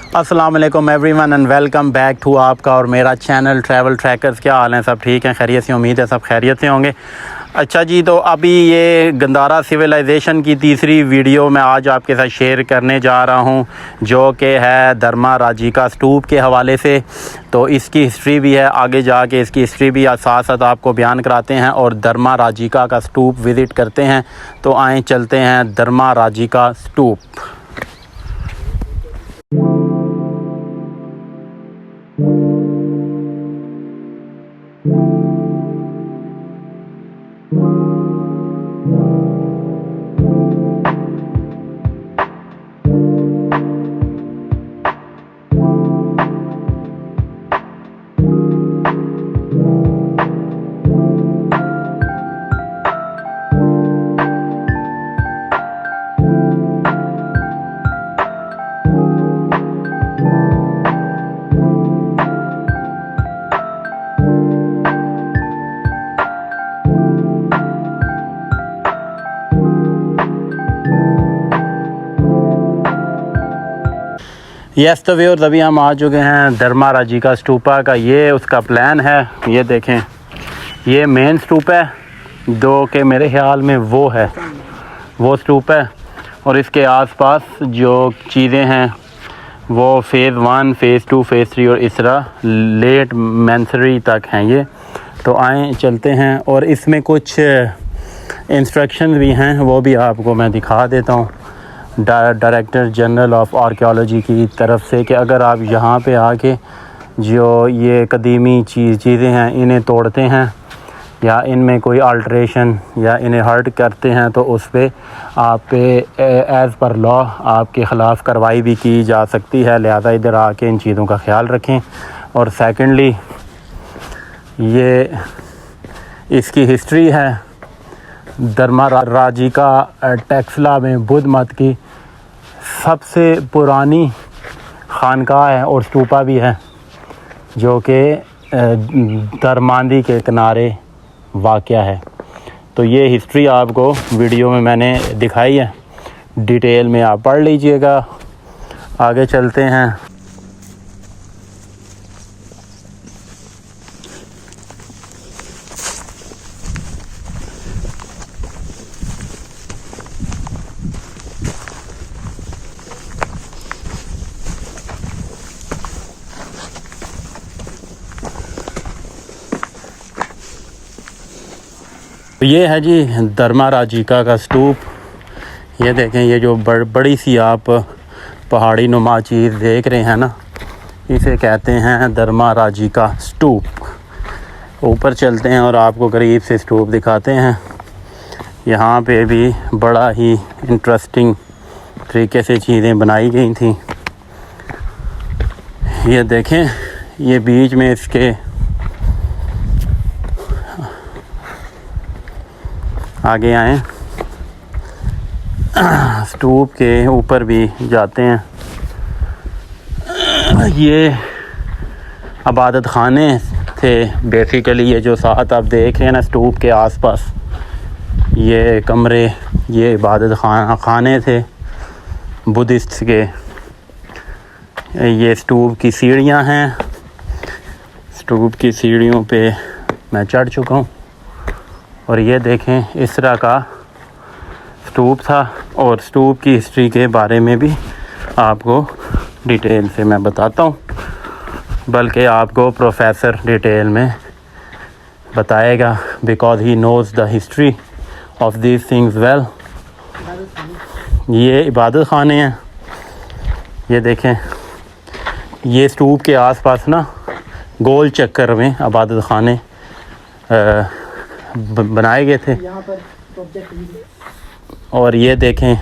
अस्सलाम वालेकुम everyone and welcome back to आपका और मेरा चैनल ट्रैवल ट्रैकर्स। क्या हाल हैं? सब ठीक हैं? खैरियत से? उम्मीद है सब खैरियत से होंगे। अच्छा जी, तो अभी ये गंदारा सिविलाइजेशन की तीसरी वीडियो मैं आज आपके साथ शेयर करने जा रहा हूँ, जो कि है धर्मा राजिका स्तूप के हवाले से। तो इसकी हिस्ट्री भी है, आगे जाके इसकी हिस्ट्री भी साथ साथ आपको बयान कराते हैं और धर्मा राजिका का स्तूप विज़िट करते हैं। तो आएँ चलते हैं धर्मा राजिका स्तूप। यस, तो व्यूअर्स अभी हम आ चुके हैं धर्मा राजिका स्तूपा का। ये उसका प्लान है, ये देखें, ये मेन स्तूप है जो कि मेरे ख्याल में वो स्तूप है। और इसके आसपास जो चीज़ें हैं वो फ़ेज़ 1, फ़ेज़ 2, फ़ेज़ 3 और इस तरह लेट मैंसरी तक हैं ये। तो आएँ चलते हैं और इसमें कुछ इंस्ट्रक्शंस भी हैं, वो भी आपको मैं दिखा देता हूँ डायरेक्टर जनरल ऑफ आर्कियोलॉजी की तरफ से, कि अगर आप यहाँ पे आके जो ये कदीमी चीज़ें हैं इन्हें तोड़ते हैं या इनमें कोई अल्ट्रेशन या इन्हें हर्ट करते हैं तो उस पर आप पे एज़ पर लॉ आपके ख़िलाफ़ कार्रवाई भी की जा सकती है। लिहाजा इधर आके इन चीज़ों का ख्याल रखें। और सेकेंडली ये इसकी हिस्ट्री है। धर्मा राजिका टेक्सला में बुद्ध मत की सबसे पुरानी खानकाह है और स्तूपा भी है, जो कि धर्मांदी के किनारे वाक़या है। तो ये हिस्ट्री आपको वीडियो में मैंने दिखाई है, डिटेल में आप पढ़ लीजिएगा। आगे चलते हैं। ये है जी धर्मा राजिका का स्तूप। ये देखें, ये जो बड़ी सी आप पहाड़ी नुमा चीज़ देख रहे हैं ना, इसे कहते हैं धर्मा राजिका स्तूप। ऊपर चलते हैं और आपको करीब से स्तूप दिखाते हैं। यहाँ पे भी बड़ा ही इंटरेस्टिंग तरीके से चीज़ें बनाई गई थी। ये देखें, ये बीच में इसके आगे आए, स्तूप के ऊपर भी जाते हैं। ये इबादत खाने थे बेसिकली। ये जो साथ आप देख रहे हैं ना स्तूप के आसपास, ये कमरे, ये इबादत खाने थे बुद्धिस्ट के। ये स्तूप की सीढ़ियाँ हैं। स्तूप की सीढ़ियों पे मैं चढ़ चुका हूँ और ये देखें, इस तरह का स्तूप था। और स्तूप की हिस्ट्री के बारे में भी आपको डिटेल से मैं बताता हूँ, बल्कि आपको प्रोफेसर डिटेल में बताएगा, because he knows the history of these things well. ये इबादत खाने हैं। ये देखें, ये स्तूप के आसपास ना गोल चक्कर में इबादत खाने बनाए गए थे। और ये देखें,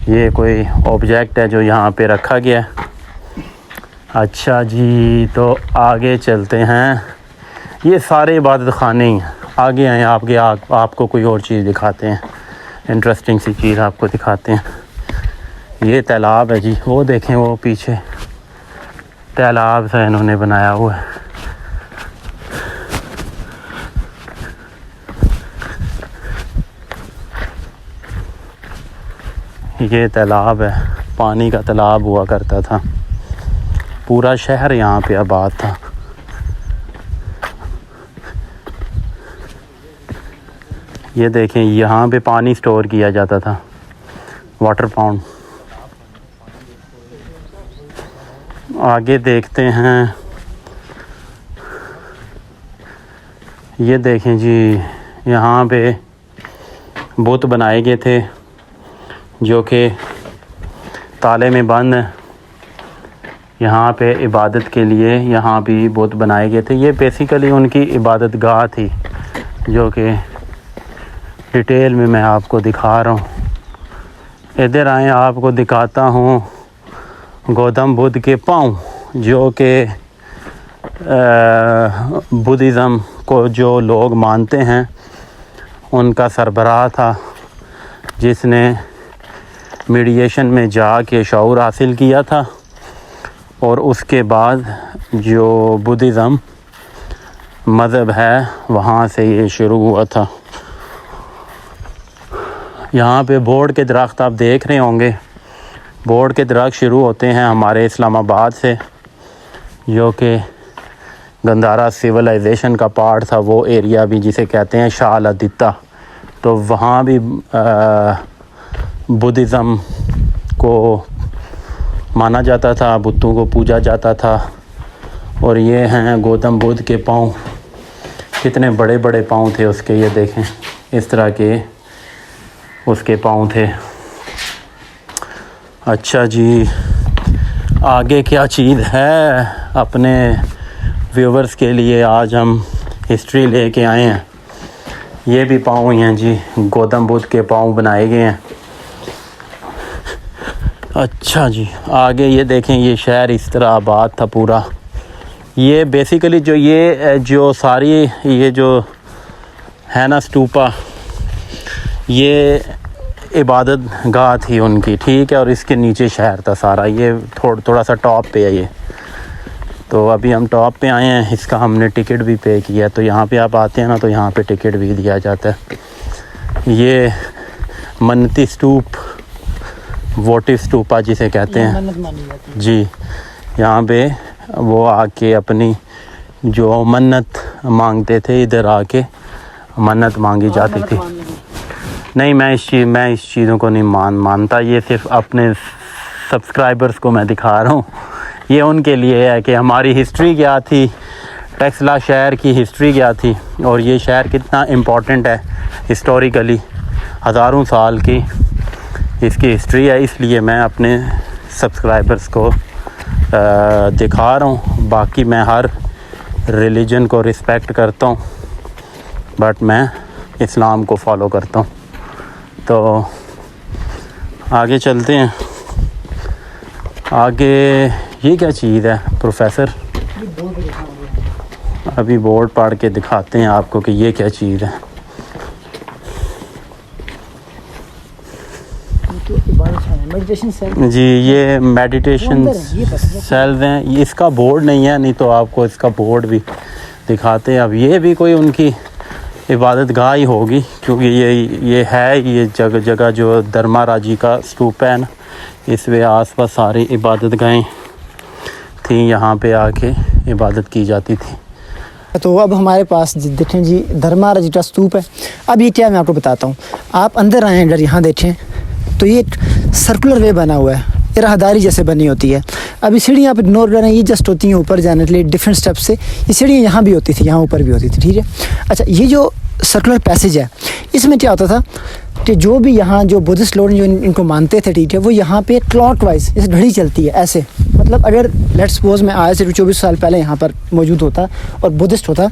ये कोई ऑब्जेक्ट है जो यहाँ पे रखा गया है। अच्छा जी, तो आगे चलते हैं। ये सारे इबादत खाने ही हैं। आगे आए, आपको कोई और चीज़ दिखाते हैं, इंटरेस्टिंग सी चीज़ आपको दिखाते हैं। ये तालाब है जी, वो देखें, वो पीछे तालाब सा इन्होंने बनाया हुआ है। ये तालाब है। पानी का तालाब हुआ करता था। पूरा शहर यहाँ पे आबाद था। ये देखें, यहाँ पे पानी स्टोर किया जाता था, वाटर पाउंड। आगे देखते हैं। ये देखें जी, यहाँ पे बुत बनाए गए थे जो कि ताले में बंद हैं। यहाँ पे इबादत के लिए यहाँ भी बुत बनाए गए थे। ये बेसिकली उनकी इबादत गाह थी, जो कि डिटेल में मैं आपको दिखा रहा हूँ। इधर आए, आपको दिखाता हूँ गौतम बुद्ध के पाँव, जो कि बुद्धिज़्म को जो लोग मानते हैं उनका सरबराह था, जिसने मीडिएशन में जाके शऊर हासिल किया था। और उसके बाद जो बुद्धिज़्म मज़हब है वहाँ से ये शुरू हुआ था। यहाँ पे बोर्ड के दरख्त आप देख रहे होंगे। बोर्ड के दरख्त शुरू होते हैं हमारे इस्लामाबाद से, जो कि गंदारा सिविलाइजेशन का पार्ट था। वो एरिया भी जिसे कहते हैं शाह अल-दित्ता, तो वहाँ भी बुद्धिज़्म को माना जाता था, बुतों को पूजा जाता था। और ये हैं गौतम बुद्ध के पाँव। कितने बड़े बड़े पाँव थे उसके, ये देखें, इस तरह के उसके पाँव थे। अच्छा जी, आगे क्या चीज़ है अपने व्यूवर्स के लिए आज हम हिस्ट्री लेके आए हैं। ये भी पाँव ही हैं जी, गौतम बुद्ध के पाँव बनाए गए हैं। अच्छा जी, आगे ये देखें, ये शहर इस तरह आबाद था पूरा। ये बेसिकली जो सारी ये जो है ना स्तूपा, ये इबादत गाह थी उनकी, ठीक है। और इसके नीचे शहर था सारा। ये थोड़ा सा टॉप पे है ये। तो अभी हम टॉप पे आए हैं, इसका हमने टिकट भी पे किया। तो यहाँ पे आप आते हैं ना, तो यहाँ पे टिकट भी दिया जाता है। ये मन्नती स्तूप, वोटिव स्तूपा जिसे कहते हैं जी। यहाँ पे वो आके अपनी जो मन्नत मांगते थे, इधर आके मन्नत मांगी जाती थी। नहीं, मैं इस चीज़ों को नहीं मानता। ये सिर्फ अपने सब्सक्राइबर्स को मैं दिखा रहा हूँ। ये उनके लिए है कि हमारी हिस्ट्री क्या थी, टेक्सला शहर की हिस्ट्री क्या थी, और ये शहर कितना इम्पोर्टेंट है हिस्टोरिकली। हज़ारों साल की इसकी हिस्ट्री है, इसलिए मैं अपने सब्सक्राइबर्स को दिखा रहा हूँ। बाकी मैं हर रिलीजन को रिस्पेक्ट करता हूँ, बट मैं इस्लाम को फॉलो करता हूँ। तो आगे चलते हैं। आगे ये क्या चीज़ है प्रोफेसर? अभी बोर्ड पढ़ के दिखाते हैं आपको कि ये क्या चीज़ है। मेडिटेशन सेल जी, ये मेडिटेशन सेल्स हैं। ये इसका बोर्ड नहीं है, नहीं तो आपको इसका बोर्ड भी दिखाते हैं। अब ये भी कोई उनकी इबादत गाह ही होगी, क्योंकि ये है, ये जगह जगह जो धर्मा राजी का स्तूप है ना, इसमें आसपास सारी इबादत गाहें थी, यहाँ पे आके इबादत की जाती थी। तो अब हमारे पास देखें जी, धर्मा राजी स्तूप है। अब ये क्या मैं आपको बताता हूँ। आप अंदर आएँ, अगर यहाँ देखें तो ये एक सर्कुलर वे बना हुआ है, ये राहदारी जैसे बनी होती है। अभी सीढ़ियाँ पर इग्नोर करें, ये जस्ट होती हैं ऊपर जाने के लिए डिफरेंट स्टेप से। ये सीढ़ियाँ यहाँ भी होती थी, यहाँ ऊपर भी होती थी, ठीक है। अच्छा, ये जो सर्कुलर पैसेज है, इसमें क्या होता था कि जो भी यहाँ जो बुद्धिस्ट लोग जो इनको मानते थे, ठीक है, वो यहाँ पे क्लॉक वाइज जैसे घड़ी चलती है ऐसे। मतलब अगर लेट्स सपोज मैं आज से 24 साल पहले यहाँ पर मौजूद होता और बुद्धिस्ट होता,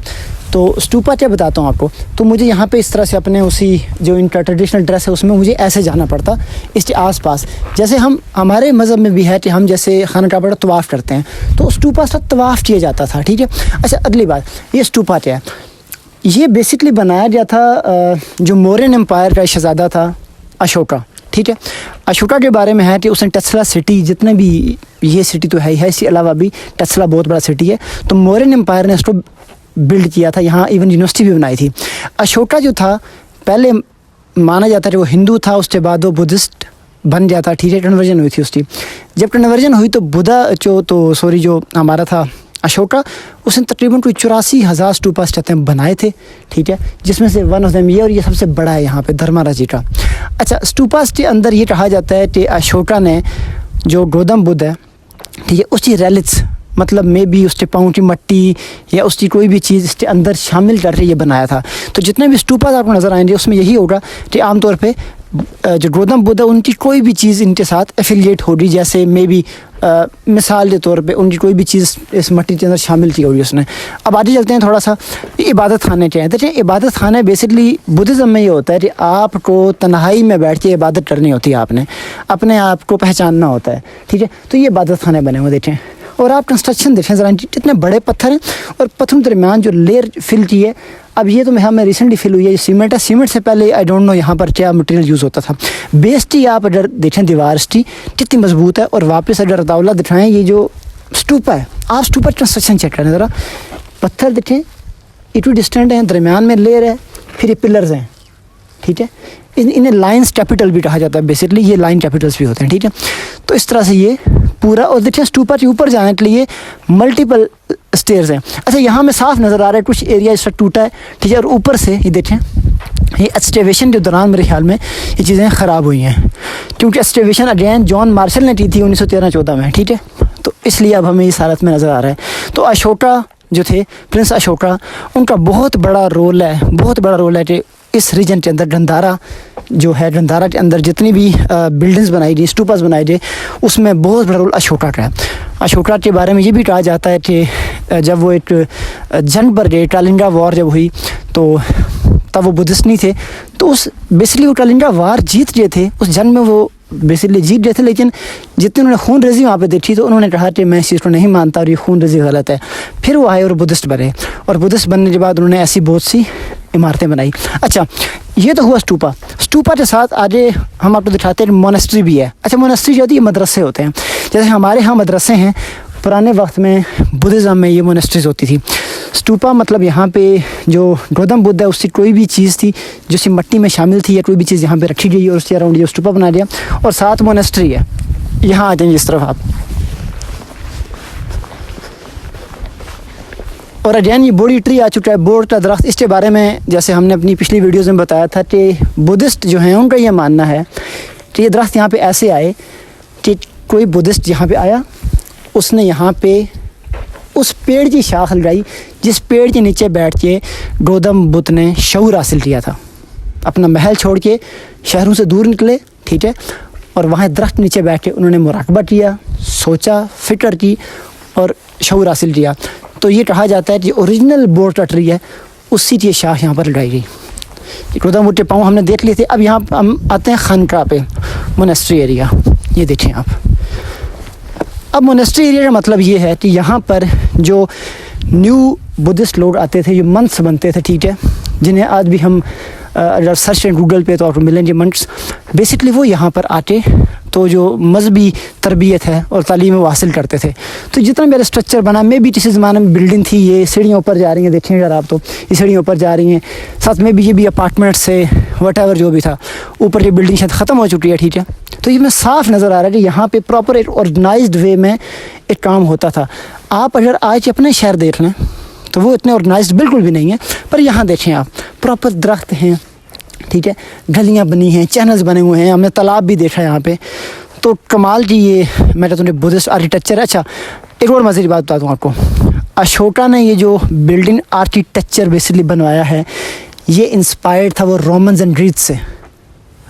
तो स्तूपा क्या बताता हूँ आपको, तो मुझे यहाँ पे इस तरह से अपने उसी जो इनका ट्रेडिशनल ड्रेस है उसमें मुझे ऐसे जाना पड़ता इसके आसपास। जैसे हम हमारे मज़हब में भी है कि हम जैसे खाना काबा तवाफ़ करते हैं, तो स्तूपा से तवाफ़ किया जाता था, ठीक है। अच्छा, अगली बात, ये स्तूपा क्या है? ये बेसिकली बनाया गया था जो मौर्यन एम्पायर का शहज़ादा था अशोका, ठीक है। अशोका के बारे में है कि उसने टसला सिटी, जितने भी ये सिटी तो है ही है, इसके अलावा भी टसला बहुत बड़ा सिटी है। तो मौर्यन एम्पायर ने उसको बिल्ड किया था, यहाँ इवन यूनिवर्सिटी भी बनाई थी। अशोका जो था, पहले माना जाता है कि वो हिंदू था, उसके बाद वो बुद्धिस्ट बन जाता, ठीक है, कन्वर्जन हुई थी उसकी। जब कन्वर्जन हुई तो जो हमारा था अशोका, उसने तकरीबन कोई 84,000 स्टूपास कहते हैं बनाए थे, ठीक है, जिसमें से वन ऑफ देम ये, और ये सबसे बड़ा है यहाँ पे धर्माराजी का। अच्छा, स्टूपास के अंदर ये कहा जाता है कि अशोका ने जो गौतम बुद्ध है, ठीक है, उसकी रेलिक्स मतलब मे बी उसके पाँव की मट्टी या उसकी कोई भी चीज़ इसके अंदर शामिल करके ये बनाया था। तो जितने भी स्टूपास आपको नज़र आएंगे उसमें यही होगा कि आमतौर पे जो गौतम बुद्ध है उनकी कोई भी चीज़ इनके साथ एफिलिएट होगी, जैसे मे बी मिसाल के तौर पे उनकी कोई भी चीज़ इस मट्टी के अंदर शामिल की होगी उसने। अब आगे चलते हैं थोड़ा सा, इबादत खाने के हैं। देखिए, इबादत खाने बेसिकली बुद्धिज़्म में ये होता है कि आपको तन्हाई में बैठ के इबादत करनी होती है, आपने अपने आप को पहचानना होता है, ठीक है। तो ये इबादत खाने बने हुए देखें, और आप कंस्ट्रक्शन देखें ज़रा, कितने बड़े पत्थर हैं और पत्थरों के दरमियान जो लेयर फिल की है। अब ये तो हमें रिसेंटली फिल हुई है, ये सीमेंट है। सीमेंट से पहले आई डोंट नो यहाँ पर क्या मटेरियल यूज़ होता था। बेस की आप अगर देखें दीवार की कितनी मजबूत है, और वापस अगर रतावला दिखाएं, ये जो स्टूपा है, आप स्टूपा कंस्ट्रक्शन चेक करें ज़रा, पत्थर देखें इक्वी डिस्टेंट हैं, दरमियान में लेयर है, फिर ये पिलर्स हैं, ठीक है। इन्हें लाइन्स कैपिटल भी कहा जाता है, बेसिकली ये लाइन कैपिटल्स भी होते हैं, ठीक है। तो इस तरह से ये पूरा, और देखिए स्टूपा के ऊपर जाने के लिए मल्टीपल स्टेयर्स हैं। अच्छा, यहाँ में साफ नज़र आ रहा है कुछ एरिया इसका टूटा है, ठीक है, और ऊपर से ये देखें, ये एक्सकेवेशन के दौरान मेरे ख्याल में ये चीज़ें ख़राब हुई हैं, क्योंकि एक्सकेवेशन अगेन जॉन मार्शल ने की थी 1913-14 में, ठीक है। तो इसलिए अब हमें इस हालत में नज़र आ रहा है। तो अशोका जो थे, प्रिंस अशोका, उनका बहुत बड़ा रोल है कि इस रीजन के अंदर गंधारा जो है, गंधारा के अंदर जितनी भी बिल्डिंग्स बनाई गई, स्टूपास बनाए गए, उसमें बहुत बड़ा रोल अशोका का है। अशोका के बारे में ये भी कहा जाता है कि जब वो एक जंग पर गए, कालिंगा वॉर जब हुई, तो तब वो बुद्धिस्ट नहीं थे, तो उस बेसिकली वो कालिंगा वार जीत गए थे, उस जंग में वो बेसिकली जीत गए थे, लेकिन जितने उन्होंने खून रेजी वहाँ पे देखी तो उन्होंने कहा कि मैं इस चीज़ को नहीं मानता और ये खून रेजी गलत है। फिर वो आए और बुद्धिस्ट बने, और बुद्धिस्ट बनने के बाद उन्होंने ऐसी बहुत सी इमारतें बनाई। अच्छा, ये तो हुआ स्टूपा के साथ आगे हम आपको दिखाते हैं मोनेस्ट्री भी है। अच्छा, मोनेस्ट्री जो होती है मदरसे होते हैं, जैसे हमारे यहाँ मदरसे हैं, पुराने वक्त में बुद्धिज़्म में ये मोनेस्ट्रीज होती थी। स्टूपा मतलब यहाँ पे जो गौतम बुद्ध है उसकी कोई भी चीज़ थी जो सी मट्टी में शामिल थी, या कोई भी चीज़ यहाँ पे रखी गई और उसके अराउंड ये स्टूपा बना दिया, और साथ मोनेस्ट्री है। यहाँ आ जाएंगे इस तरफ आप, और अगेन ये बोड़ी ट्री आ चुका है, बोर्ड का दरख्त। इसके बारे में जैसे हमने अपनी पिछली वीडियोज़ में बताया था कि बुद्धिस्ट जो हैं उनका ये मानना है कि ये दरख्त यहाँ पे ऐसे आए कि कोई बुद्धिस्ट यहाँ पे आया, उसने यहाँ पे उस पेड़ की शाख लगाई जिस पेड़ के नीचे बैठ के गौतम बुद्ध ने शऊर हासिल किया था। अपना महल छोड़ के शहरों से दूर निकले, ठीक है, और वहाँ दरख्त नीचे बैठ के उन्होंने मुराकबा किया, सोचा, फिक्र की और शऊर हासिल किया। तो ये कहा जाता है कि ओरिजिनल बोर्ड का ट्री है, उसी की शाख यहाँ पर लगाई गई। गौतम बुद्ध के पाँव हमने देख लिए थे। अब यहाँ हम आते हैं खानका पे, मोनेस्ट्री एरिया। ये देखें आप, अब मोनेस्ट्री एरिया का मतलब ये है कि यहाँ पर जो न्यू बुद्धिस्ट लोग आते थे, जो मंथ्स बनते थे, ठीक है, जिन्हें आज भी हम अगर सर्च करें गूगल पे तो आपको मिलेंगे मंथ्स। बेसिकली वो यहाँ पर आके तो जो मजहबी तरबियत है और तालीम वो हासिल करते थे। तो जितना मेरा स्ट्रक्चर बना, मे भी किसी ज़माने में बिल्डिंग थी, ये सीढ़ियों ऊपर जा रही हैं, देखेंगे अगर आप तो ये सीढ़ियों ऊपर जा रही हैं, साथ में भी ये भी अपार्टमेंट्स से वट जो भी था, ऊपर ये बिल्डिंग शायद ख़त्म हो चुकी है, ठीक है। तो ये में साफ नज़र आ रहा है कि यहाँ पे प्रॉपर एक ऑर्गेनाइज्ड वे में एक काम होता था। आप अगर आज अपने शहर देख लें तो वो इतने ऑर्गेनाइज्ड बिल्कुल भी नहीं है, पर यहाँ देखें आप, प्रॉपर दरख्त हैं, ठीक है, गलियाँ बनी हैं, चैनल्स बने हुए हैं, हमने तालाब भी देखा है यहाँ पे। तो कमाल की ये मैं कहता हूँ बुद्धिस्ट आर्किटेक्चर। अच्छा, एक और मज़े की बात बता दूँ आपको, अशोका ने ये जो बिल्डिंग आर्किटेक्चर बेसिकली बनवाया है, ये इंस्पायर्ड था वो रोमन्स एंड ग्रीक्स से।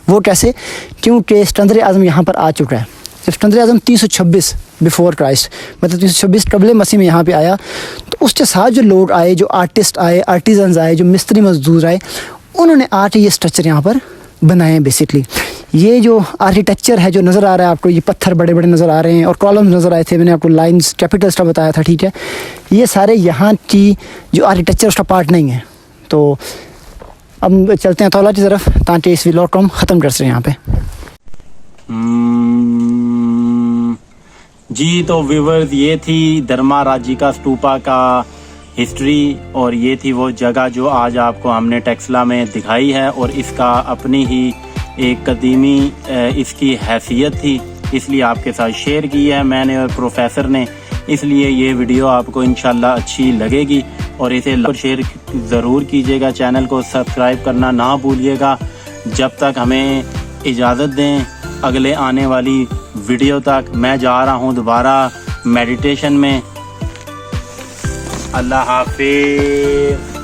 वो कैसे? क्योंकि सिकंदर आज़म यहाँ पर आ चुका है। जब सिकंदर आज़म 326 बिफोर क्राइस्ट, मतलब 326 कबले मसीह में यहाँ पे आया, तो उसके साथ जो लोग आए, जो आर्टिस्ट आए, आर्टिजन्स आए, जो मिस्त्री मजदूर आए, उन्होंने आके ये स्ट्रक्चर यहाँ पर बनाए हैं। बेसिकली ये जो आर्किटेक्चर है जो नज़र आ रहा है आपको, ये पत्थर बड़े बड़े नज़र आ रहे हैं और कॉलम्स नज़र आए थे, मैंने आपको लाइंस कैपिटल्स का बताया था, ठीक है। ये सारे यहाँ की जो आर्किटेक्चर उसका पार्ट नहीं है। तो अब चलते हैं तौला की तरफ ताकि इस व्लॉग को हम ख़त्म कर सकें यहाँ पे। जी तो व्यूवर्स, ये थी धर्माराजी का स्तूपा का हिस्ट्री, और ये थी वो जगह जो आज आपको हमने टेक्सला में दिखाई है, और इसका अपनी ही एक कदीमी इसकी हैसियत थी, इसलिए आपके साथ शेयर की है मैंने और प्रोफेसर ने। इसलिए ये वीडियो आपको इंशाल्लाह अच्छी लगेगी और इसे शेयर ज़रूर कीजिएगा। चैनल को सब्सक्राइब करना ना भूलिएगा। जब तक हमें इजाज़त दें अगले आने वाली वीडियो तक, मैं जा रहा हूँ दोबारा मेडिटेशन में। अल्लाह हाफिज़।